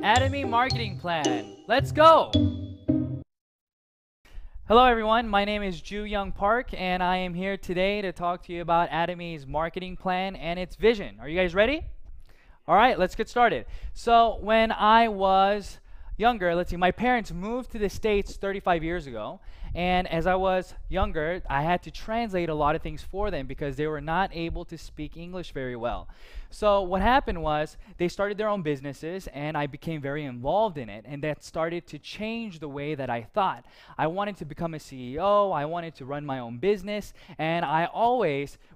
Atomy marketing plan. Let's go! Hello everyone, my name is Ju Young Park and I am here today to talk to you about Atomy's marketing plan and its vision. Are you guys ready? All right, let's get started. So when I was younger, my parents moved to the States 35 years ago, and as I was younger, I had to translate a lot of things for them because they were not able to speak English very well. So what happened was they started their own businesses and I became very involved in it, and that started to change the way that I thought. I wanted to become a CEO, I wanted to run my own business, and I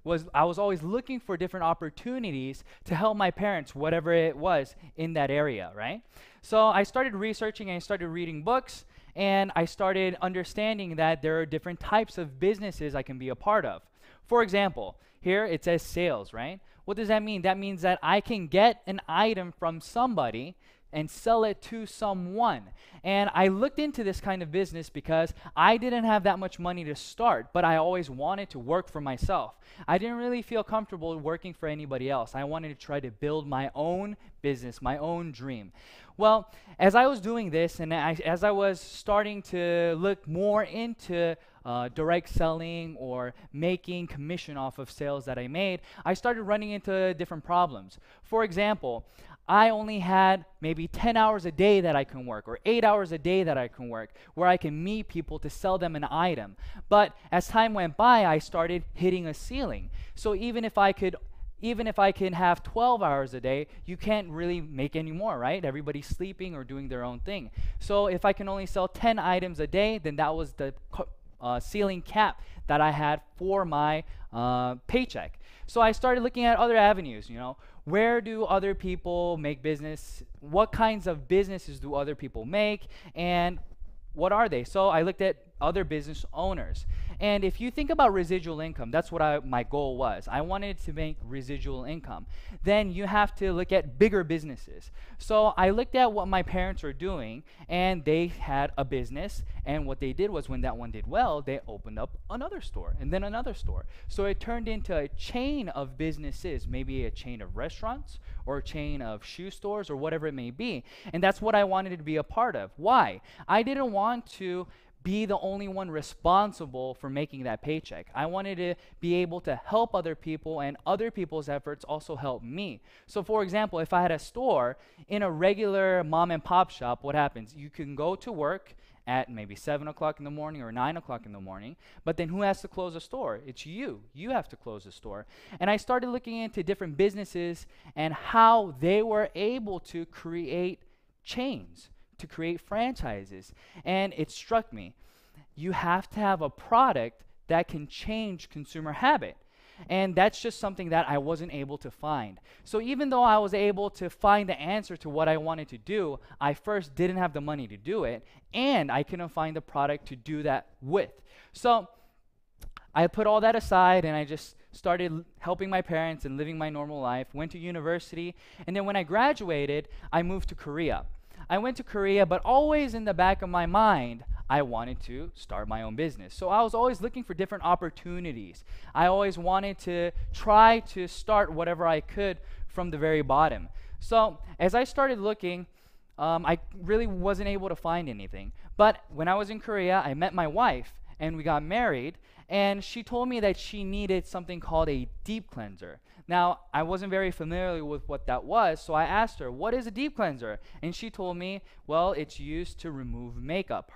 was always looking for different opportunities to help my parents, whatever it was in that area, right? So I started researching and I started reading books, and I started understanding that there are different types of businesses I can be a part of. For example, here it says sales, right? What does that mean? That means that I can get an item from somebody and sell it to someone. And I looked into this kind of business because I didn't have that much money to start, but I always wanted to work for myself. I didn't really feel comfortable working for anybody else. I wanted to try to build my own business, my own dream. Well, as I was doing this and as I was starting to look more into direct selling or making commission off of sales that I made, I started running into different problems. For example, I only had maybe 10 hours a day that I can work, or 8 hours a day that I can work, where I can meet people to sell them an item. But as time went by, I started hitting a ceiling. So even if I can have 12 hours a day, you can't really make any more, right? Everybody's sleeping or doing their own thing. So if I can only sell 10 items a day, then that was the ceiling cap that I had for my paycheck. So I started looking at other avenues, where do other people make business? What kinds of businesses do other people make? And what are they? So I looked at other business owners. And if you think about residual income, that's what my goal was. I wanted to make residual income. Then you have to look at bigger businesses. So I looked at what my parents were doing, and they had a business, and what they did was when that one did well, they opened up another store and then another store. So it turned into a chain of businesses, maybe a chain of restaurants or a chain of shoe stores or whatever it may be. And that's what I wanted to be a part of. Why? I didn't want to be the only one responsible for making that paycheck. I wanted to be able to help other people, and other people's efforts also help me. So for example, if I had a store in a regular mom and pop shop, what happens? You can go to work at maybe 7 o'clock in the morning or 9 o'clock in the morning, but then who has to close the store? It's you. You have to close the store. And I started looking into different businesses and how they were able to create chains, to create franchises. And it struck me, you have to have a product that can change consumer habit. And that's just something that I wasn't able to find. So even though I was able to find the answer to what I wanted to do, I first didn't have the money to do it, and I couldn't find the product to do that with. So I put all that aside and I just started helping my parents and living my normal life, went to university, and then when I graduated, I moved to Korea. I went to Korea, but always in the back of my mind, I wanted to start my own business. So I was always looking for different opportunities. I always wanted to try to start whatever I could from the very bottom. So as I started looking, I really wasn't able to find anything. But when I was in Korea, I met my wife and we got married, and she told me that she needed something called a deep cleanser. Now, I wasn't very familiar with what that was, so I asked her, what is a deep cleanser? And she told me, well, it's used to remove makeup,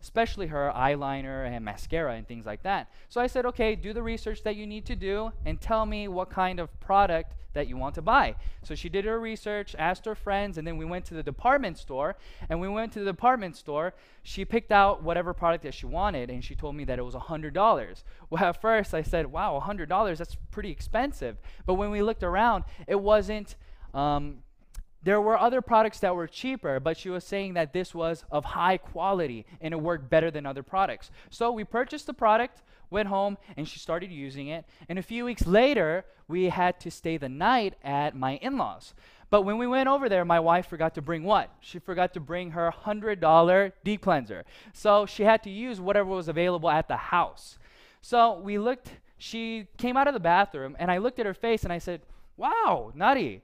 especially her eyeliner and mascara and things like that. So I said, okay, do the research that you need to do and tell me what kind of product that you want to buy. So she did her research, asked her friends, and then we went to the department store. And when we went to the department store, she picked out whatever product that she wanted, and she told me that it was $100. Well, at first I said, wow, $100, that's pretty expensive. But when we looked around, it wasn't, there were other products that were cheaper, but she was saying that this was of high quality and it worked better than other products. So we purchased the product, went home, and she started using it. And a few weeks later, we had to stay the night at my in-laws. But when we went over there, my wife forgot to bring what? She forgot to bring her $100 deep cleanser. So she had to use whatever was available at the house. So we looked, she came out of the bathroom, and I looked at her face and I said, wow, Nari,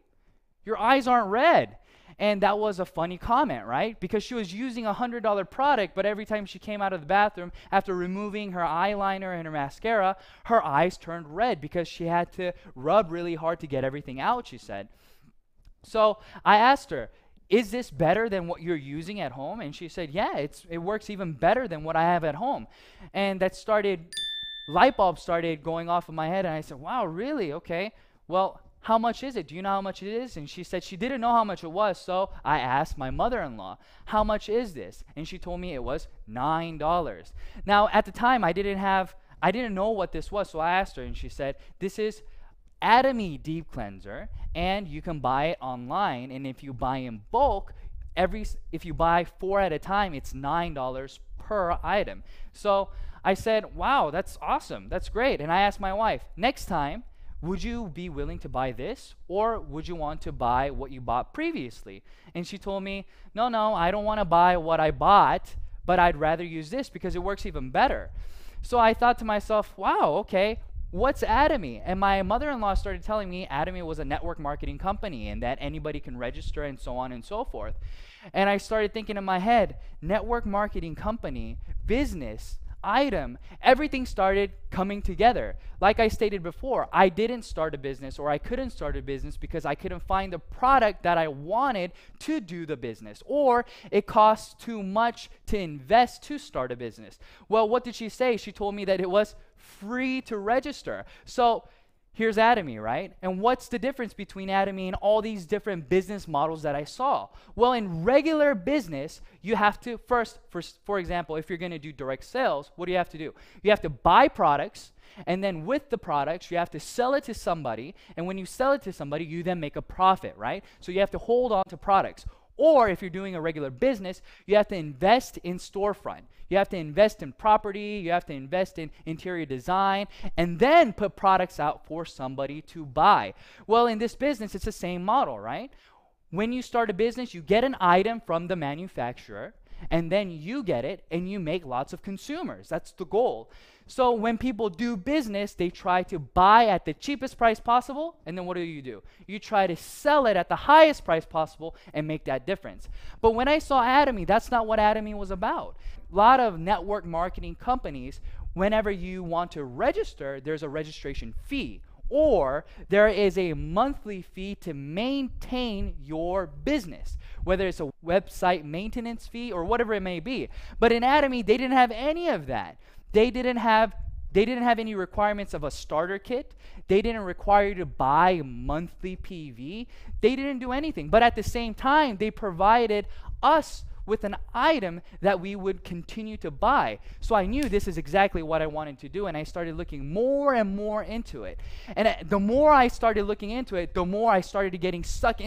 your eyes aren't red. And that was a funny comment, right? Because she was using a $100 product, but every time she came out of the bathroom after removing her eyeliner and her mascara, her eyes turned red because she had to rub really hard to get everything out, she said. So I asked her, is this better than what you're using at home? And she said, yeah, it works even better than what I have at home. And that light bulbs started going off in my head, and I said, wow, really? Okay. Well, how much is it? Do you know how much it is? And she said she didn't know how much it was, so I asked my mother-in-law, how much is this? And she told me it was $9. Now, at the time, I didn't know what this was, so I asked her, and she said, this is Atomy Deep Cleanser, and you can buy it online, and if you buy in bulk, if you buy 4 at a time, it's $9 per item. So I said, wow, that's awesome, that's great. And I asked my wife, next time, would you be willing to buy this, or would you want to buy what you bought previously? And she told me, no, I don't want to buy what I bought, but I'd rather use this because it works even better. So I thought to myself, wow, okay, what's Atomy? And my mother-in-law started telling me Atomy was a network marketing company and that anybody can register and so on and so forth. And I started thinking in my head, network marketing company, business, item, everything started coming together. Like I stated before, I didn't start a business, or I couldn't start a business because I couldn't find the product that I wanted to do the business, or it costs too much to invest to start a business. Well, what did she say? She told me that it was free to register. So here's Atomy, right? And what's the difference between Atomy and all these different business models that I saw? Well, in regular business, you have to first, for example, if you're going to do direct sales, what do you have to do? You have to buy products, and then with the products, you have to sell it to somebody, and when you sell it to somebody, you then make a profit, right? So you have to hold on to products. Or if you're doing a regular business, you have to invest in storefront. You have to invest in property, you have to invest in interior design, and then put products out for somebody to buy. Well, in this business, it's the same model, right? When you start a business, you get an item from the manufacturer, and then you get it, and you make lots of consumers. That's the goal. So when people do business, they try to buy at the cheapest price possible, and then what do? You try to sell it at the highest price possible and make that difference. But when I saw Atomy, that's not what Atomy was about. A lot of network marketing companies, whenever you want to register, there's a registration fee, or there is a monthly fee to maintain your business, whether it's a website maintenance fee or whatever it may be. But in Atomy, they didn't have any of that. They didn't have any requirements of a starter kit. They didn't require you to buy monthly PV. They didn't do anything. But at the same time, they provided us with an item that we would continue to buy. So I knew this is exactly what I wanted to do, and I started looking more and more into it. And the more I started looking into it, the more I started getting sucked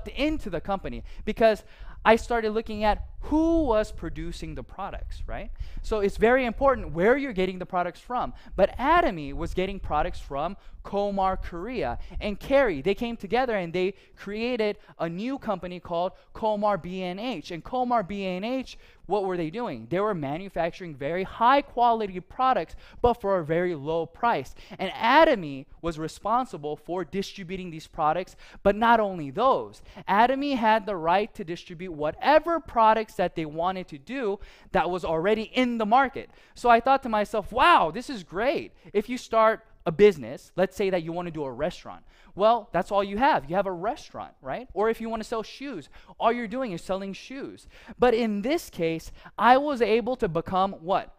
into the company, because I started looking at who was producing the products, right? So it's very important where you're getting the products from. But Atomy was getting products from Komar, Korea, and Kerry. They came together and they created a new company called Komar B&H. And Komar B&H, what were they doing? They were manufacturing very high quality products, but for a very low price. And Atomy was responsible for distributing these products, but not only those. Atomy had the right to distribute whatever products that they wanted to do that was already in the market. So I thought to myself, wow, this is great. If you start a business, let's say that you want to do a restaurant. Well, that's all you have. You have a restaurant, right? Or if you want to sell shoes, all you're doing is selling shoes. But in this case, I was able to become what?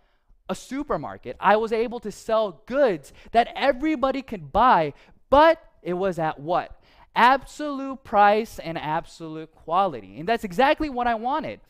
A supermarket. I was able to sell goods that everybody could buy, but it was at what? Absolute price and absolute quality. And that's exactly what I wanted.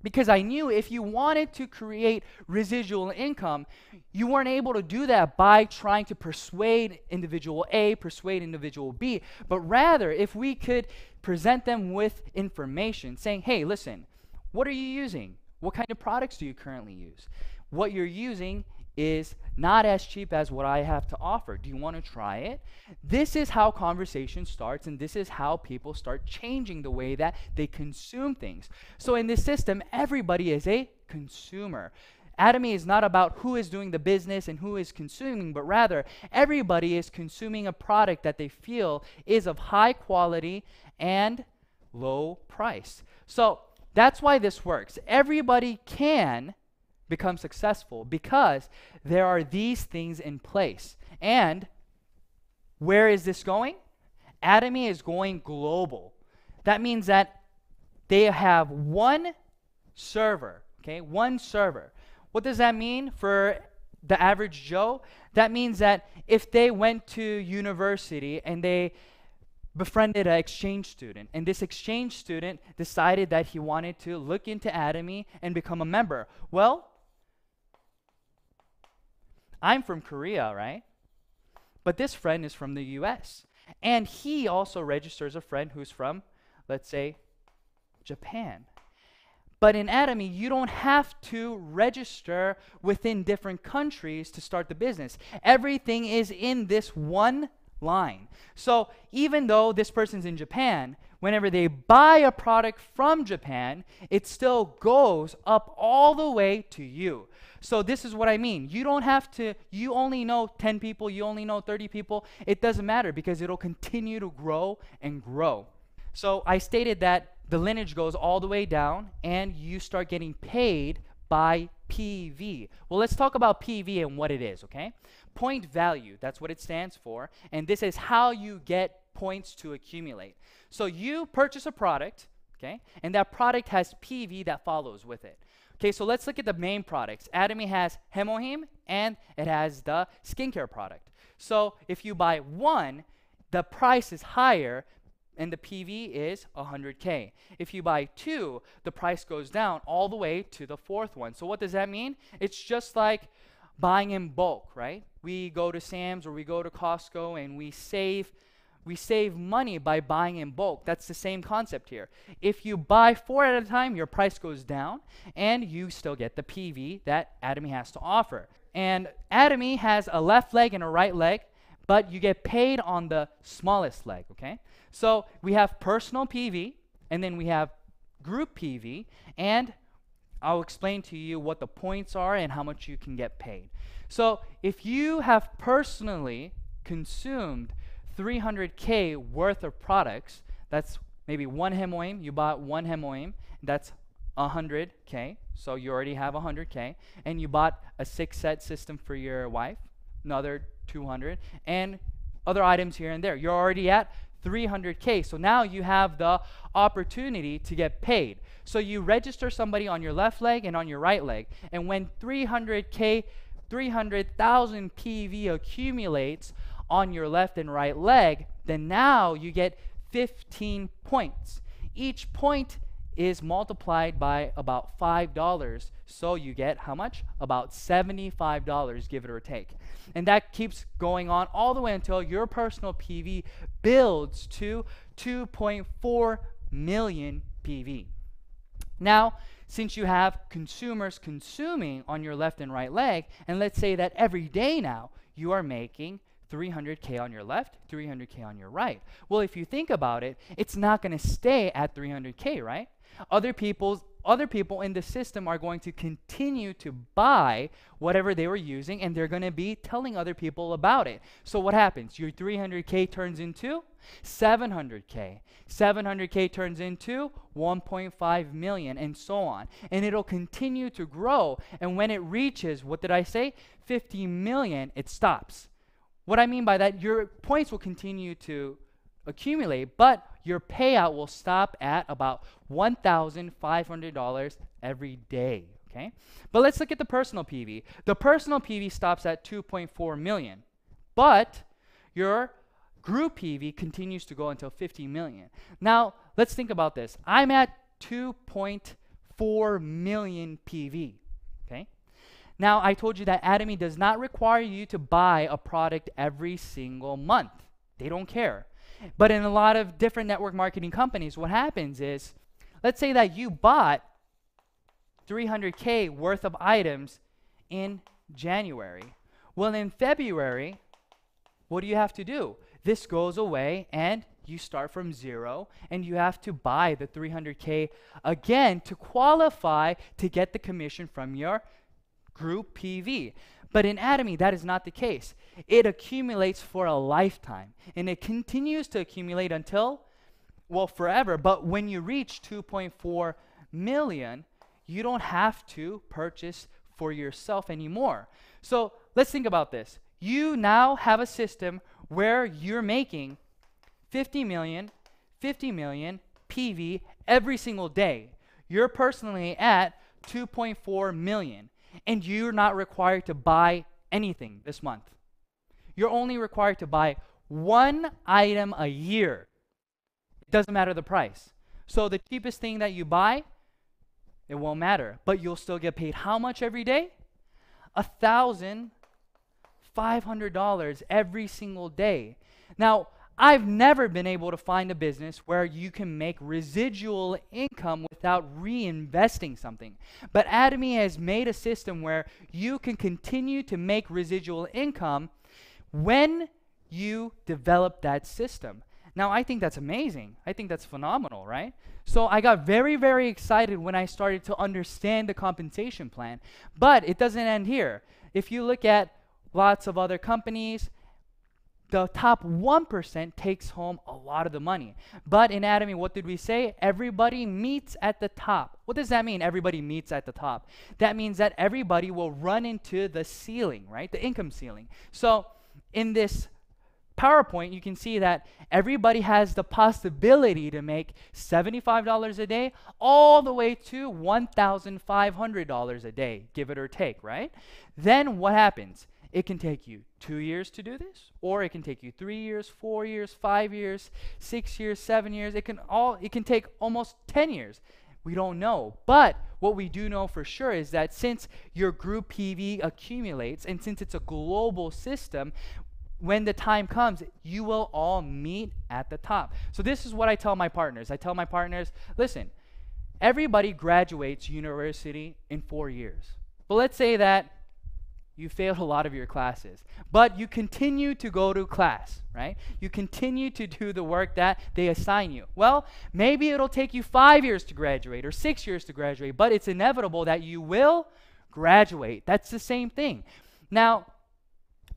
Because I knew if you wanted to create residual income, you weren't able to do that by trying to persuade individual A, persuade individual B, but rather if we could present them with information saying, hey, listen, what are you using? What kind of products do you currently use? What you're using is not as cheap as what I have to offer. Do you want to try it? This is how conversation starts, and this is how people start changing the way that they consume things. So in this system, everybody is a consumer. Atomy is not about who is doing the business and who is consuming, but rather everybody is consuming a product that they feel is of high quality and low price. So that's why this works. Everybody can become successful because there are these things in place. And where is this going? Atomy is going global. That means that they have one server, okay? One server. What does that mean for the average Joe? That means that if they went to university and they befriended an exchange student, and this exchange student decided that he wanted to look into Atomy and become a member. Well, I'm from Korea, right? But this friend is from the US. And he also registers a friend who's from, let's say, Japan. But in Atomy, you don't have to register within different countries to start the business. Everything is in this one line. So even though this person's in Japan, whenever they buy a product from Japan, it still goes up all the way to you. So this is what I mean. You don't have to, you only know 10 people, you only know 30 people. It doesn't matter because it'll continue to grow and grow. So I stated that the lineage goes all the way down and you start getting paid by PV. Well, let's talk about PV and what it is, okay? Point value, that's what it stands for. And this is how you get points to accumulate. So you purchase a product, okay? And that product has PV that follows with it. Okay, so let's look at the main products. Atomy has Hemohim and it has the skincare product. So if you buy one, the price is higher and the PV is 100K. If you buy two, the price goes down all the way to the fourth one. So what does that mean? It's just like buying in bulk, right? We go to Sam's or we go to Costco and we save money by buying in bulk. That's the same concept here. If you buy 4 at a time, your price goes down and you still get the PV that Atomy has to offer. And Atomy has a left leg and a right leg, but you get paid on the smallest leg, okay? So we have personal PV, and then we have group PV, and I'll explain to you what the points are and how much you can get paid. So if you have personally consumed 300K worth of products, that's maybe one Hemohim, you bought one Hemohim, that's 100K, so you already have 100K, and you bought a 6-set system for your wife, another 200, and other items here and there. You're already at 300K. So now you have the opportunity to get paid. So you register somebody on your left leg and on your right leg. And when 300K, 300,000 PV accumulates on your left and right leg, then now you get 15 points. Each point is multiplied by about $5. So you get how much? About $75, give it or take. And that keeps going on all the way until your personal PV builds to 2.4 million PV. Now, since you have consumers consuming on your left and right leg, and let's say that every day now you are making 300K on your left, 300K on your right. Well, if you think about it, it's not going to stay at 300K, right? Other people in the system are going to continue to buy whatever they were using, and they're going to be telling other people about it. So what happens? Your 300K turns into 700K. 700K turns into 1.5 million, and so on. And it'll continue to grow. And when it reaches, what did I say? 50 million, it stops. What I mean by that, your points will continue to accumulate, but your payout will stop at about $1,500 every day, okay? But let's look at the personal PV. The personal PV stops at 2.4 million, but your group PV continues to go until 50 million. Now, let's think about this. I'm at 2.4 million PV, okay? Now, I told you that Atomy does not require you to buy a product every single month. They don't care. But in a lot of different network marketing companies, what happens is, let's say that you bought 300K worth of items in January. Well, in February, what do you have to do? This goes away and you start from zero and you have to buy the 300K again to qualify to get the commission from your group PV. But in Atomy, that is not the case. It accumulates for a lifetime, and it continues to accumulate until well, forever. But when you reach 2.4 million, you don't have to purchase for yourself anymore. So let's think about this. You now have a system where you're making 50 million PV every single day. You're personally at 2.4 million, and you're not required to buy anything this month. You're only required to buy one item a year. It doesn't matter the price. So the cheapest thing that you buy, it won't matter, but you'll still get paid how much every day? $1,500 every single day. Now, I've never been able to find a business where you can make residual income without reinvesting something. But Atomy has made a system where you can continue to make residual income when you develop that system. Now, I think that's amazing. I think that's phenomenal, right? So I got very, very excited when I started to understand the compensation plan. But it doesn't end here. If you look at lots of other companies, the top 1% takes home a lot of the money. But in Atomy, what did we say? Everybody meets at the top. What does that mean, everybody meets at the top? That means that everybody will run into the ceiling, right? The income ceiling. So in this PowerPoint, you can see that everybody has the possibility to make $75 a day all the way to $1,500 a day, give it or take, right? Then what happens? It can take you 2 years to do this, or it can take you 3 years, 4 years, 5 years, 6 years, 7 years. It can take almost 10 years. We don't know. But what we do know for sure is that since your group PV accumulates, and since it's a global system, when the time comes, you will all meet at the top. So this is what I tell my partners. I tell my partners, listen, everybody graduates university in 4 years. But let's say that you failed a lot of your classes, but you continue to go to class, right? You continue to do the work that they assign you. Well, maybe it'll take you 5 years to graduate or 6 years to graduate, but it's inevitable that you will graduate. That's the same thing. Now,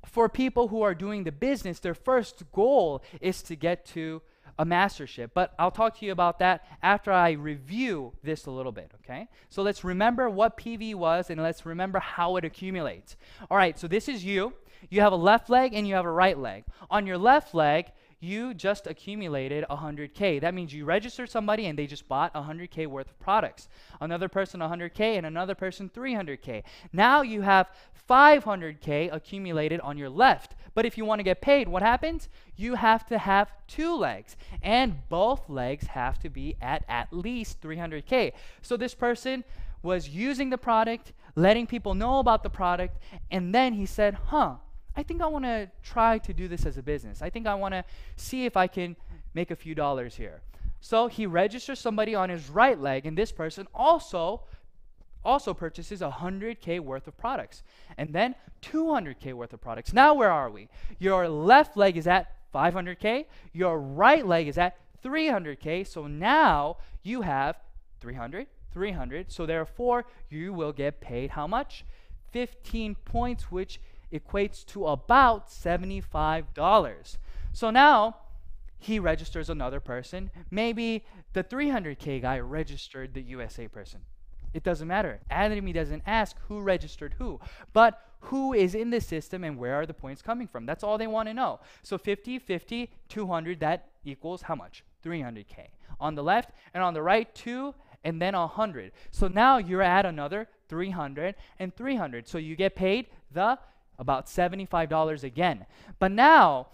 for people who are doing the business, their first goal is to get to a mastership. But I'll talk to you about that after I review this a little bit, okay? So let's remember what PV was, and let's remember how it accumulates. All right, so this is you. You have a left leg and you have a right leg. On your left leg, you just accumulated 100K. That means you registered somebody and they just bought 100K worth of products. Another person 100K and another person 300K. Now you have 500K accumulated on your left. But if you want to get paid, what happens? You have to have 2 legs, and both legs have to be at least 300K. So this person was using the product, letting people know about the product, and then he said, I think I want to try to do this as a business. I think I want to see if I can make a few dollars here. So he registers somebody on his right leg, and this person also purchases 100K worth of products, and then 200K worth of products. Now where are we? Your left leg is at 500K, your right leg is at 300K, so now you have 300, 300, so therefore you will get paid how much? 15 points, which equates to about $75. So now he registers another person. Maybe the 300K guy registered the USA person. It doesn't matter. Atomy doesn't ask who registered who, but who is in the system and where are the points coming from. That's all they want to know. So 50, 50, 200, that equals how much? 300K. On the left, and on the right, 2, and then 100. So now you're at another 300 and 300. So you get paid about $75 again. But now,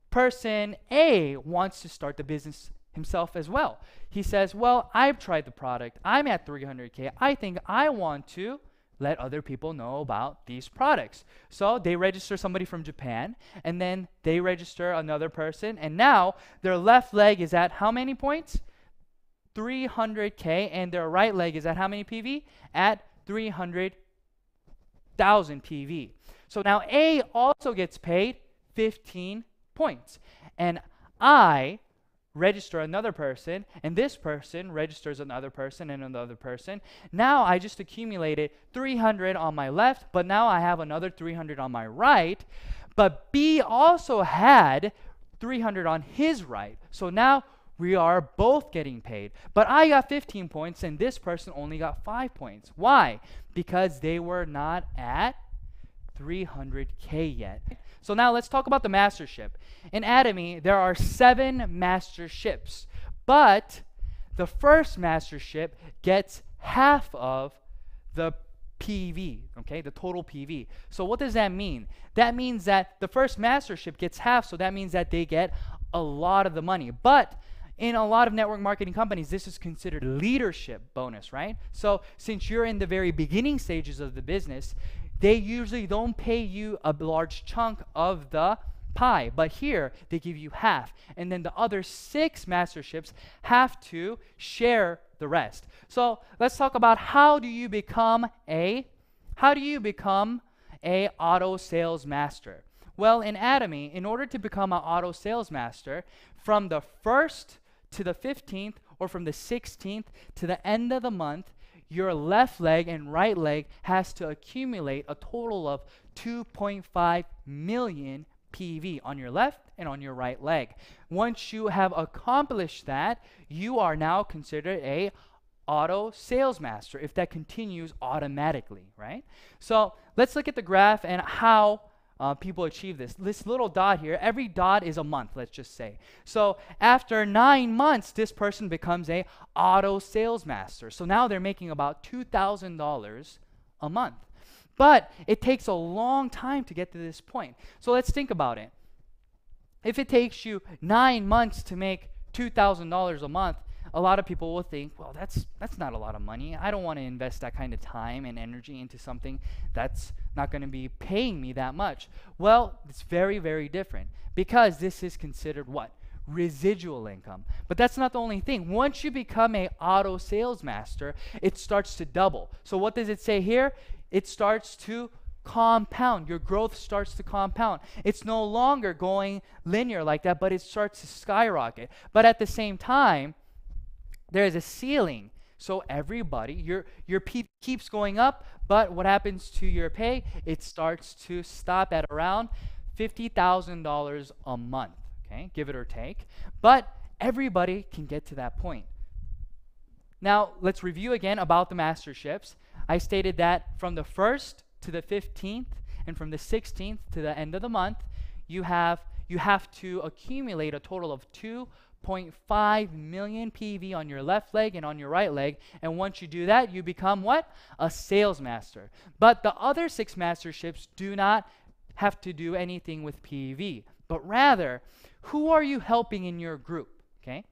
person A wants to start the business himself as well. He says, well, I've tried the product. I'm at 300K. I think I want to let other people know about these products. So they register somebody from Japan, and then they register another person, and now their left leg is at how many points? 300K, and their right leg is at how many PV? At 300,000 PV. So now A also gets paid 15 points. And I register another person, and this person registers another person and another person. Now I just accumulated 300 on my left, but now I have another 300 on my right. But B also had 300 on his right. So now we are both getting paid. But I got 15 points and this person only got 5 points. Why? Because they were not at 300K yet. So now let's talk about the mastership. In Atomy, there are 7 masterships, but the first mastership gets half of the PV, okay, the total PV. So what does that mean? That means that the first mastership gets half, so that means that they get a lot of the money. But in a lot of network marketing companies, this is considered leadership bonus, right? So since you're in the very beginning stages of the business, they usually don't pay you a large chunk of the pie, but here they give you half, and then the other 6 masterships have to share the rest. So let's talk about how do you become a auto sales master. Well, in Atomy, in order to become an auto sales master, from the 1st to the 15th or from the 16th to the end of the month, your left leg and right leg has to accumulate a total of 2.5 million PV on your left and on your right leg. Once you have accomplished that, you are now considered a auto sales master if that continues automatically, right? So let's look at the graph and how people achieve this. This little dot here, every dot is a month, let's just say. So after 9 months, this person becomes a auto sales master. So now they're making about $2,000 a month. But it takes a long time to get to this point. So let's think about it. If it takes you 9 months to make $2,000 a month, a lot of people will think, well, that's not a lot of money. I don't want to invest that kind of time and energy into something that's not going to be paying me that much. Well, it's very, very different because this is considered what? Residual income. But that's not the only thing. Once you become a auto sales master, it starts to double. So what does it say here? It starts to compound. Your growth starts to compound. It's no longer going linear like that, but it starts to skyrocket. But at the same time, there is a ceiling. So everybody, your P keeps going up, but what happens to your pay? It starts to stop at around $50,000 a month, okay? Give it or take. But everybody can get to that point. Now, let's review again about the masterships. I stated that from the 1st to the 15th and from the 16th to the end of the month, you have to accumulate a total of 2.5 million PV on your left leg and on your right leg. And once you do that, you become what? A sales master. But the other 6 masterships do not have to do anything with PV, but rather, who are you helping in your group? Okay?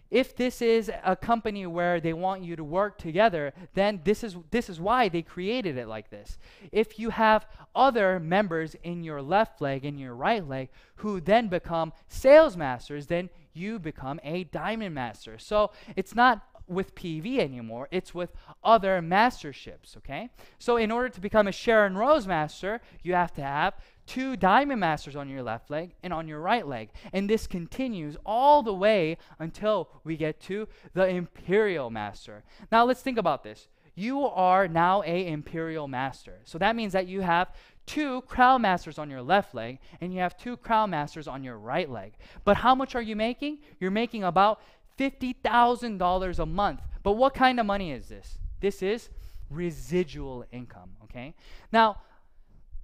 If this is a company where they want you to work together, then this is why they created it like this. If you have other members in your left leg and your right leg who then become sales masters, then you become a diamond master. So it's not with PV anymore, it's with other masterships, okay? So in order to become a Sharon Rose master, you have to have 2 diamond masters on your left leg and on your right leg. And this continues all the way until we get to the Imperial Master. Now let's think about this. You are now a Imperial Master. So that means that you have 2 Crown Masters on your left leg and you have 2 Crown Masters on your right leg. But how much are you making? You're making about $50,000 a month. But what kind of money is this? This is residual income, okay? Now,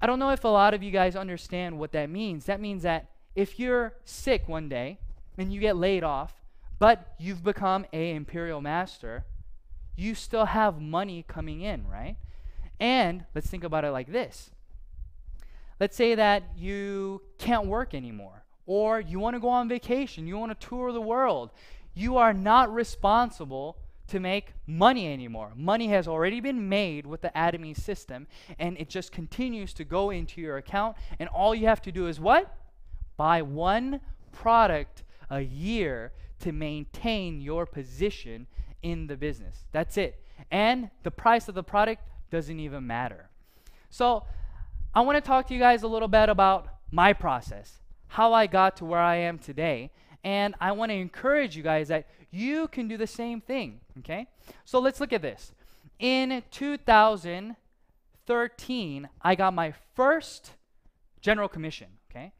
I don't know if a lot of you guys understand what that means. That means that if you're sick one day and you get laid off, but you've become an Imperial Master, you still have money coming in, right? And let's think about it like this. Let's say that you can't work anymore, or you want to go on vacation, you want to tour the world. You are not responsible to make money anymore. Money has already been made with the Atomy system, and it just continues to go into your account, and all you have to do is what? Buy 1 product a year to maintain your position in the business. That's it. And the price of the product doesn't even matter. So I want to talk to you guys a little bit about my process, how I got to where I am today, and I want to encourage you guys that you can do the same thing, okay? So let's look at this. In 2013, I got my first general commission, okay?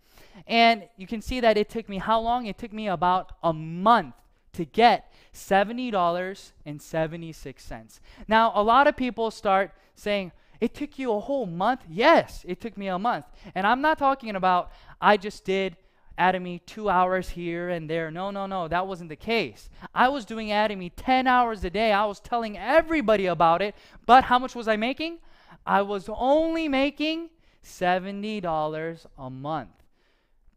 And you can see that it took me how long? It took me about a month to get $70.76. Now, a lot of people start saying, it took you a whole month? Yes, it took me a month. And I'm not talking about I just did Atomy 2 hours here and there. No, that wasn't the case. I was doing Atomy 10 hours a day. I was telling everybody about it. But how much was I making? I was only making $70 a month.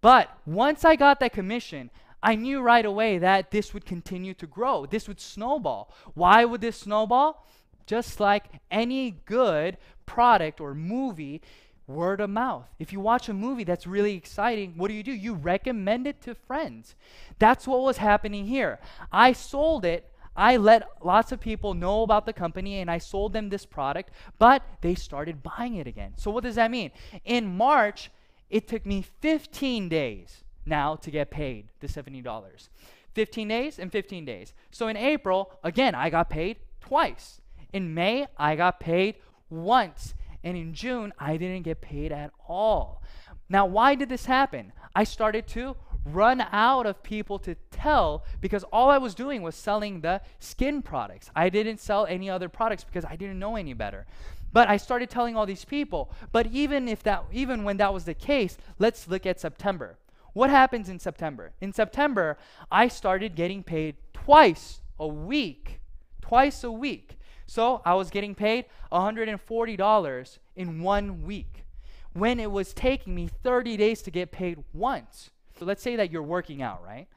But once I got that commission, I knew right away that this would continue to grow. This would snowball. Why would this snowball? Just like any good product or movie, word of mouth. If you watch a movie that's really exciting, what do? You recommend it to friends. That's what was happening here. I sold it. I let lots of people know about the company and I sold them this product, but they started buying it again. So what does that mean? In March, it took me 15 days now to get paid the $70. 15 days and 15 days. So in April, again, I got paid twice. In May, I got paid once. And in June, I didn't get paid at all. Now, why did this happen? I started to run out of people to tell because all I was doing was selling the skin products. I didn't sell any other products because I didn't know any better. But I started telling all these people. But even when that was the case, let's look at September. What happens in September? In September, I started getting paid twice a week. Twice a week. So I was getting paid $140 in 1 week when it was taking me 30 days to get paid once. So let's say that you're working out, right?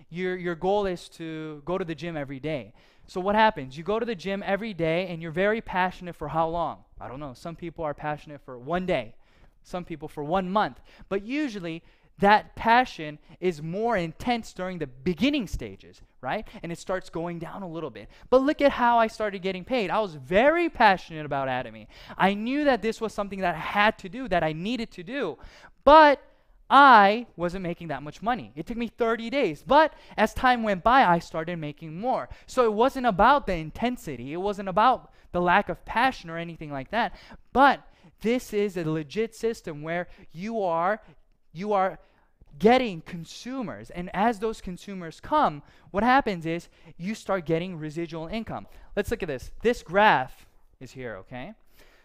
Your goal is to go to the gym every day. So what happens? You go to the gym every day and you're very passionate for how long? I don't know. Some people are passionate for 1 day. Some people for 1 month. But usually that passion is more intense during the beginning stages, right? And it starts going down a little bit. But look at how I started getting paid. I was very passionate about Atomy. I knew that this was something that I had to do, that I needed to do. But I wasn't making that much money. It took me 30 days. But as time went by, I started making more. So it wasn't about the intensity. It wasn't about the lack of passion or anything like that. But this is a legit system where you are getting consumers, and as those consumers come, what happens is you start getting residual income. Let's look at this. This graph is here, okay?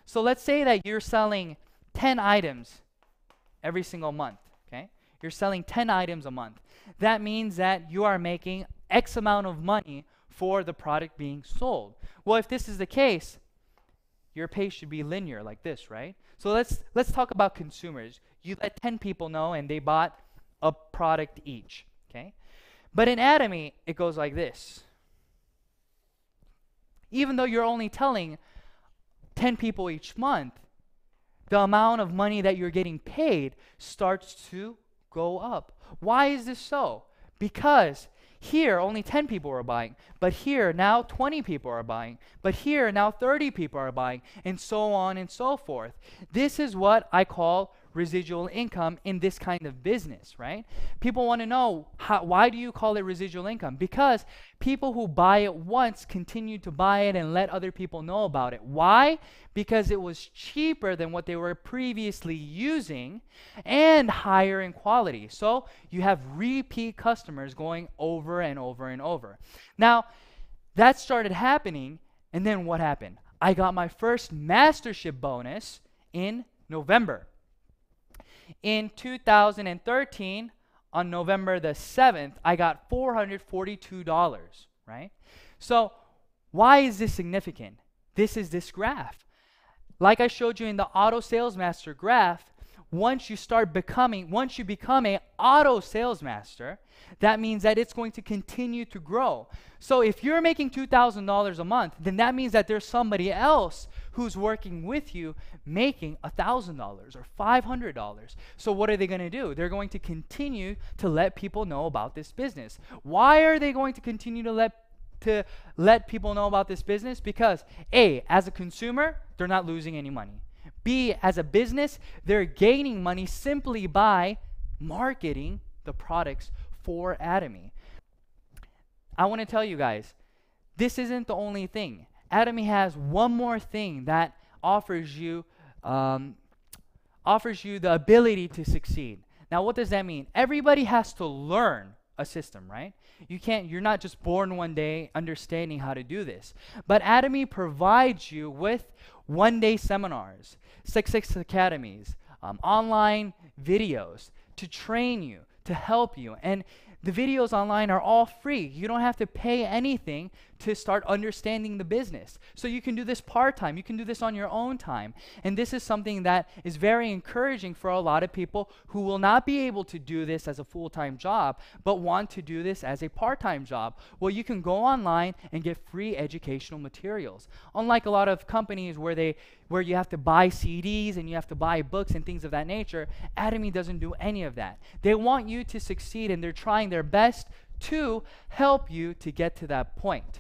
So let's say that you're selling 10 items every single month, okay? You're selling 10 items a month. That means that you are making X amount of money for the product being sold. Well, if this is the case, your pay should be linear like this, right? So let's talk about consumers. You let 10 people know and they bought a product each, okay? But in Atomy, it goes like this. Even though you're only telling 10 people each month, the amount of money that you're getting paid starts to go up. Why is this so? Because here, only 10 people are buying, but here, now 20 people are buying, but here, now 30 people are buying, and so on and so forth. This is what I call residual income in this kind of business, right? People want to know, why do you call it residual income? Because people who buy it once continue to buy it and let other people know about it. Why? Because it was cheaper than what they were previously using and higher in quality. So you have repeat customers going over and over and over. Now, that started happening, and then what happened? I got my first mastership bonus in November. In 2013, on November the 7th, I got $442, right? So why is this significant? This is this graph. Like I showed you in the auto sales master graph, once you become an auto sales master, that means that it's going to continue to grow. So if you're making $2,000 a month, then that means that there's somebody else who's working with you making $1,000 or $500. So what are they going to do? They're going to continue to let people know about this business. Why are they going to continue to let people know about this business? Because A, as a consumer, they're not losing any money. B, as a business, they're gaining money simply by marketing the products for Atomy. I want to tell you guys, this isn't the only thing. Atomy has one more thing that offers you the ability to succeed. Now, what does that mean? Everybody has to learn a a system, right? You're not just born one day understanding how to do this. But Atomy provides you with one-day seminars, 6 academies, online videos to train you, to help you. And the videos online are all free. You don't have to pay anything to start understanding the business. So you can do this part-time. You can do this on your own time. And this is something that is very encouraging for a lot of people who will not be able to do this as a full-time job, but want to do this as a part-time job. Well, you can go online and get free educational materials. Unlike a lot of companies where you have to buy CDs and you have to buy books and things of that nature, Atomy doesn't do any of that. They want you to succeed, and they're trying their best to help you to get to that point.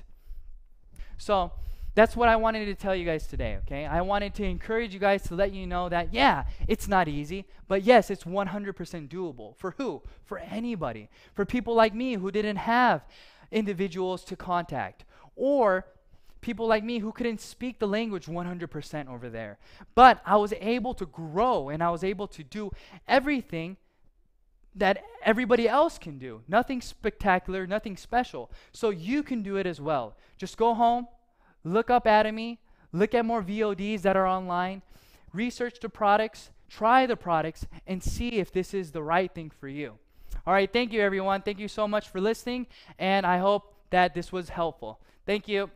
So that's what I wanted to tell you guys today, okay? I wanted to encourage you guys to let you know that, yeah, it's not easy, but yes, it's 100% doable. For who? For anybody. For people like me who didn't have individuals to contact, or people like me who couldn't speak the language 100% over there. But I was able to grow, and I was able to do everything that everybody else can do. Nothing spectacular, nothing special. So you can do it as well. Just go home, look up Atomy, look at more VODs that are online, research the products, try the products, and see if this is the right thing for you. All right, thank you everyone. Thank you so much for listening, and I hope that this was helpful. Thank you.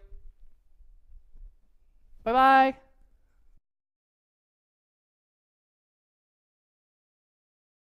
Bye-bye.